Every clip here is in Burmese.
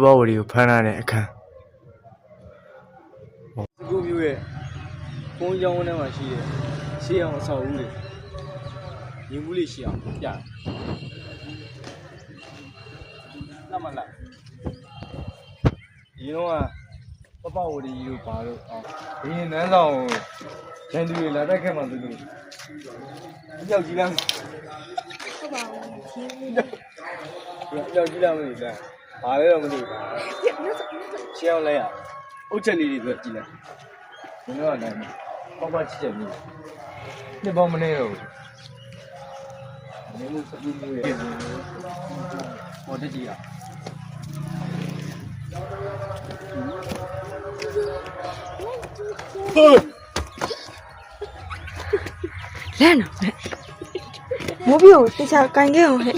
ပဝရီကိုဖမ်းထားတဲ့အခန်း ကိုမျိုးရဲ့ဘုန်းကြီးကျောင်းထဲမှာရှိတဲ့ရှေးအောင်အဆောက်အဦတွေညီမှုလေးရှိအောင်ပြတယ်။နားမလား။ဒီတော့ပပဝရီတို့ပါတော့ဒီနန်းဆောင်ရန်သူတွေလာတက်ခဲ့မှသူတို့ကြောက်ကြီးလားဟုတ်ပါဘူးကြောက်ကြီးလားမသိဘူးဘာလဲတော့မသိဘူးရှေးအောင်လဲရအုတ်ချက်လေးတွေဆိုကြည့်လိုက်ဒီတော့လည်းပချစ်ချက်မျိုးနှစ်ပေါင်းမနေတော့ဘူးမင်းတို့စပူးမျိုးရဲ့ဟောတက်ကြည့်ရလမ်းတော့မိုးပြိုတခြားကန်ခဲ့အောင်ဟဲ့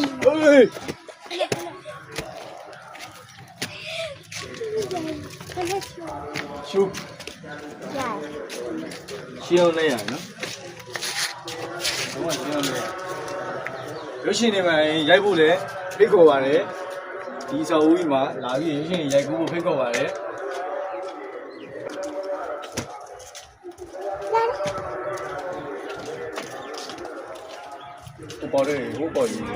ရှုရှင်းအောင်လဲရနော်တော့ရှင်းအောင်လဲရုပ်ရှင်တွေမှာရိုက်ဖို့လေဖိတ်ခေါ်ပါတယ်ဒီဆောက်ဦးကြီးမှာလာပြီးရုပ်ရှင်ရိုက်ဖို့ဖိတ်ခေါ်ပါတယ်ဟိုပေါ်တယ်ဟိုပေါ်ကြီးက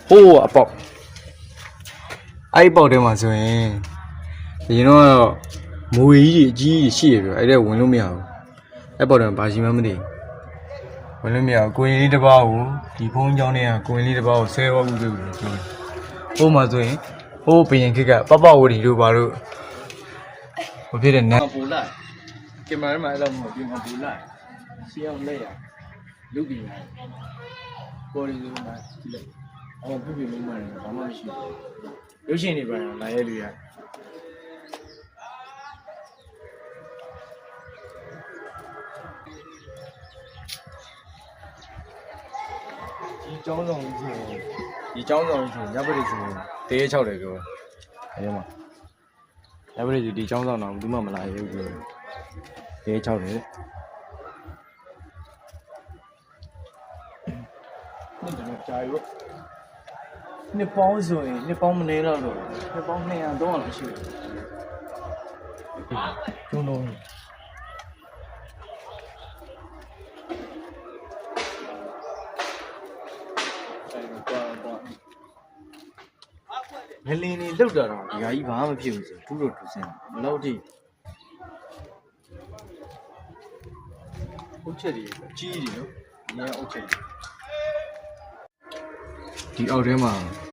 ဟိုအပေါက်အဲ့ပေါက်ထဲမှာဆိုရင်ဒီတော့မွေကြီးကြီးရှိရပြီအဲ့ဒါဝင်လို့မရဘူးအဲ့ပေါက်ထဲမှာဘာရှိမှမသိဘူးဝင်လို့မရဘူးကိုရင်လေးတစ်ပါးကိုဒီဖုန်းကြောင်းထဲကကိုရင်လေးတစ်ပါးကိုဆဲဝမှုပြုလို့ပြောတယ်ဟိုမှာဆိုရင်ဟိုဘရင်ခက်ကပပဝရီတို့ဘာလို့ဟိုဖြစ်တဲ့နန်းပူလိုက်ကင်မရာမှာအဲ့လိုမဟုတ်ဒီမှာပူလိုက်ရှင်းအောင်လက်ရလုတ်ပြီးပေါ်ရီလိုမှာကြည့်လိုက်အော်ပြပြလုံးမှာဘာမှမရှိဘူးရုပ်ရှင်တွေပါလာရဲလူရဒီကျောင်းဆောင်ကြီးဒီကျောင်းဆောင်ကြီးညပရိစီတေး6တယ်ပြောအဲမှာညပရိစီဒီကျောင်းဆောင်တော့ဘူးမှမလာရဲဘူးပြောတေး6တယ်นี่จะจ่ายอยู่နှစ်ပေါင်းဆိုရင်နှစ်ပေါင်းမနေတော့လို့နှစ်ပေါင်း200 300လောက်ရှိတယ်ကျုံလုံးငလင်းနေလောက်တာတော့ဒီဟာကြီးဘာမှမဖြစ်ဘူးဆိုသူ့လိုသူစင်ဘယ်လောက်ထိအုတ်ချက်တွေကြီးတယ်နော်ဒီကအုတ်ချက်ဒီအောက်ထဲမှာ